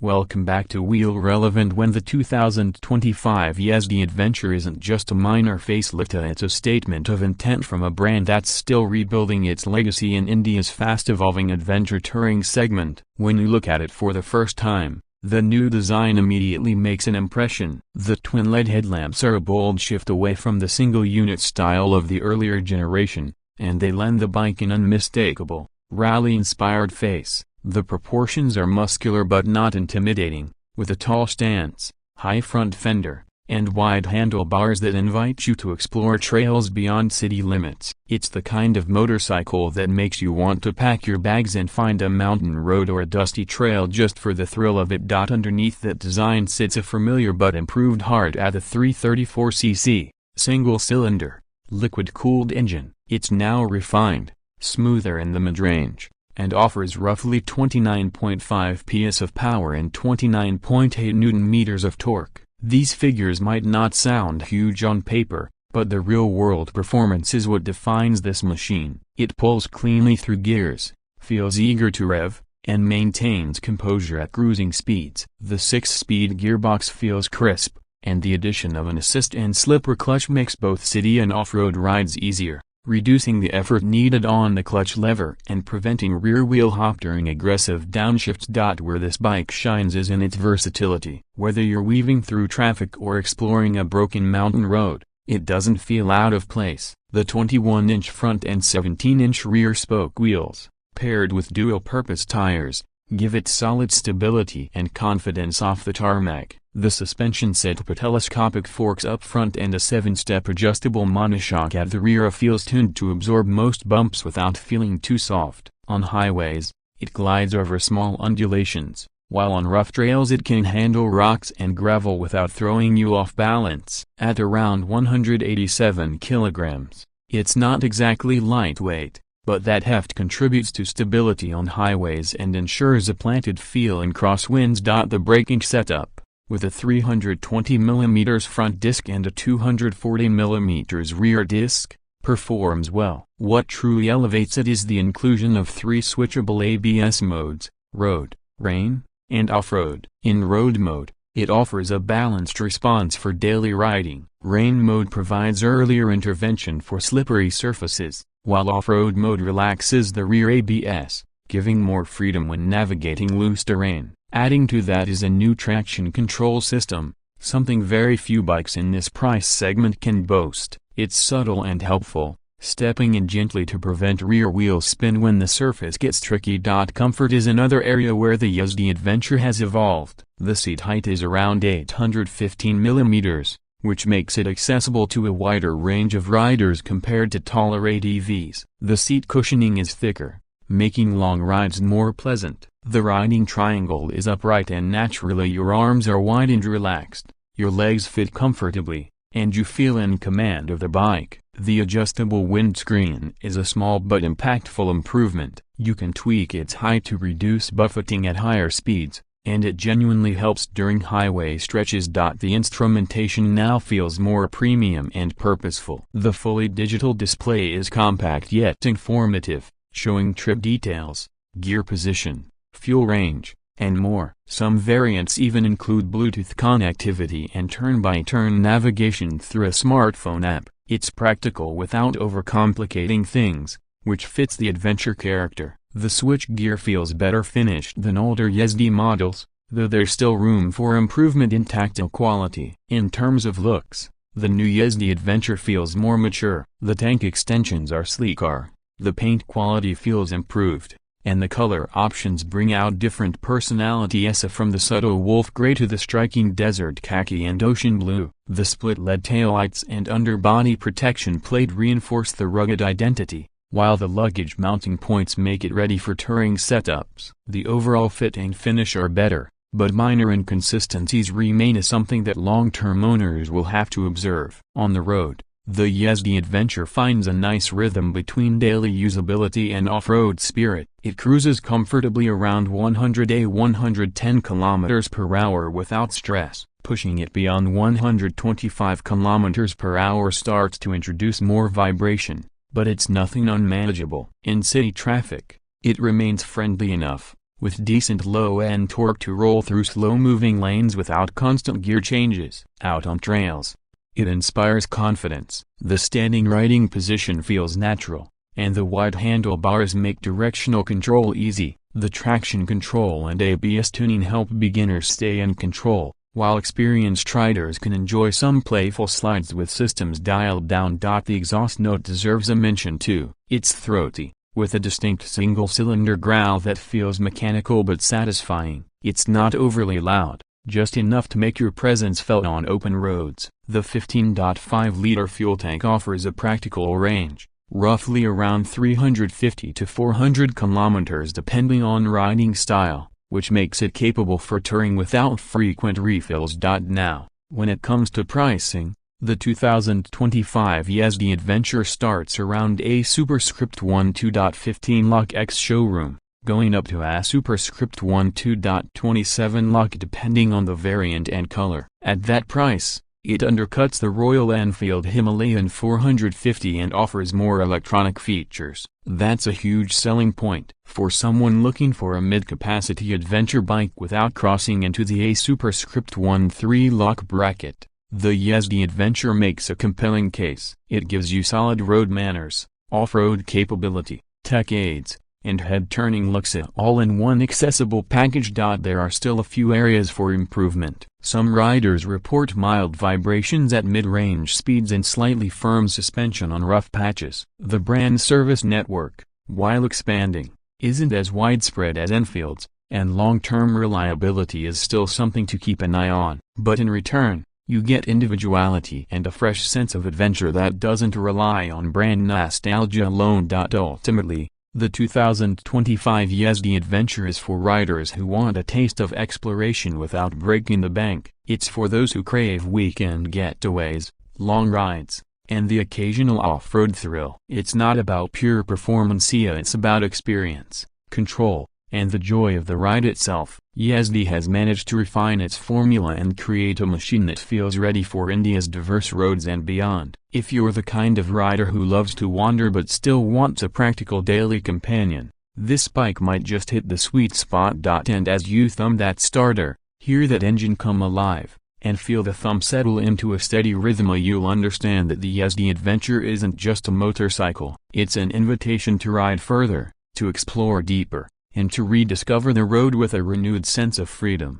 Welcome back to Wheel Relevant. When the 2025 Yezdi Adventure isn't just a minor facelift, it's a statement of intent from a brand that's still rebuilding its legacy in India's fast-evolving adventure touring segment. When you look at it for the first time, the new design immediately makes an impression. The twin-LED headlamps are a bold shift away from the single-unit style of the earlier generation, and they lend the bike an unmistakable, rally-inspired face. The proportions are muscular but not intimidating, with a tall stance, high front fender, and wide handlebars that invite you to explore trails beyond city limits. It's the kind of motorcycle that makes you want to pack your bags and find a mountain road or a dusty trail just for the thrill of it. Underneath that design sits a familiar but improved heart at the 334cc, single-cylinder, liquid-cooled engine. It's now refined, smoother in the mid-range, and offers roughly 29.5 PS of power and 29.8 Nm of torque. These figures might not sound huge on paper, but the real-world performance is what defines this machine. It pulls cleanly through gears, feels eager to rev, and maintains composure at cruising speeds. The 6-speed gearbox feels crisp, and the addition of an assist and slipper clutch makes both city and off-road rides easier, reducing the effort needed on the clutch lever and preventing rear-wheel hop during aggressive downshifts. Where this bike shines is in its versatility. Whether you're weaving through traffic or exploring a broken mountain road, it doesn't feel out of place. The 21-inch front and 17-inch rear spoke wheels, paired with dual-purpose tires, give it solid stability and confidence off the tarmac. The suspension set with telescopic forks up front and a 7-step adjustable monoshock at the rear feels tuned to absorb most bumps without feeling too soft. On highways, it glides over small undulations, while on rough trails it can handle rocks and gravel without throwing you off balance. At around 187 kilograms, it's not exactly lightweight, but that heft contributes to stability on highways and ensures a planted feel in crosswinds. The braking setup, with a 320mm front disc and a 240mm rear disc, performs well. What truly elevates it is the inclusion of 3 switchable ABS modes: road, rain, and off-road. In road mode, it offers a balanced response for daily riding. Rain mode provides earlier intervention for slippery surfaces, while off-road mode relaxes the rear ABS, giving more freedom when navigating loose terrain. Adding to that is a new traction control system, something very few bikes in this price segment can boast. It's subtle and helpful, stepping in gently to prevent rear wheel spin when the surface gets tricky. Comfort is another area where the Yezdi Adventure has evolved. The seat height is around 815mm, which makes it accessible to a wider range of riders compared to taller ATVs. The seat cushioning is thicker, making long rides more pleasant. The riding triangle is upright and naturally your arms are wide and relaxed, your legs fit comfortably, and you feel in command of the bike. The adjustable windscreen is a small but impactful improvement. You can tweak its height to reduce buffeting at higher speeds, and it genuinely helps during highway stretches. The instrumentation now feels more premium and purposeful. The fully digital display is compact yet informative, showing trip details, gear position, fuel range, and more. Some variants even include Bluetooth connectivity and turn-by-turn navigation through a smartphone app. It's practical without overcomplicating things, which fits the adventure character. The switch gear feels better finished than older Yezdi models, though there's still room for improvement in tactile quality. In terms of looks, the new Yezdi Adventure feels more mature. The tank extensions are sleeker, the paint quality feels improved, and the color options bring out different personalities from the subtle wolf gray to the striking desert khaki and ocean blue. The split LED taillights and underbody protection plate reinforce the rugged identity, while the luggage mounting points make it ready for touring setups. The overall fit and finish are better, but minor inconsistencies remain as something that long-term owners will have to observe. On the road, the Yezdi Adventure finds a nice rhythm between daily usability and off-road spirit. It cruises comfortably around 110 km/h without stress. Pushing it beyond 125 km/h starts to introduce more vibration, but it's nothing unmanageable. In city traffic, it remains friendly enough, with decent low-end torque to roll through slow-moving lanes without constant gear changes. Out on trails, it inspires confidence. The standing riding position feels natural, and the wide handlebars make directional control easy. The traction control and ABS tuning help beginners stay in control, while experienced riders can enjoy some playful slides with systems dialed down. The exhaust note deserves a mention too. It's throaty, with a distinct single-cylinder growl that feels mechanical but satisfying. It's not overly loud, just enough to make your presence felt on open roads. The 15.5-liter fuel tank offers a practical range, roughly around 350 to 400 kilometers depending on riding style, which makes it capable for touring without frequent refills. Now, when it comes to pricing, the 2025 Yezdi Adventure starts around a superscript 12.15 lakh X showroom, going up to a superscript 12.27 lakh depending on the variant and color. At that price, it undercuts the Royal Enfield Himalayan 450 and offers more electronic features. That's a huge selling point. For someone looking for a mid-capacity adventure bike without crossing into the A superscript 13 lakh bracket, the Yezdi Adventure makes a compelling case. It gives you solid road manners, off-road capability, tech aids, and head-turning looks, all in one accessible package. There are still a few areas for improvement. Some riders report mild vibrations at mid-range speeds and slightly firm suspension on rough patches. The brand's service network, while expanding, isn't as widespread as Enfield's, and long-term reliability is still something to keep an eye on. But in return, you get individuality and a fresh sense of adventure that doesn't rely on brand nostalgia alone. Ultimately, the 2025 Yezdi Adventure is for riders who want a taste of exploration without breaking the bank. It's for those who crave weekend getaways, long rides, and the occasional off-road thrill. It's not about pure performance, it's about experience, control, and the joy of the ride itself. Yezdi has managed to refine its formula and create a machine that feels ready for India's diverse roads and beyond. If you're the kind of rider who loves to wander but still wants a practical daily companion, this bike might just hit the sweet spot. And as you thumb that starter, hear that engine come alive, and feel the thump settle into a steady rhythm, you'll understand that the Yezdi Adventure isn't just a motorcycle. It's an invitation to ride further, to explore deeper, and to rediscover the road with a renewed sense of freedom.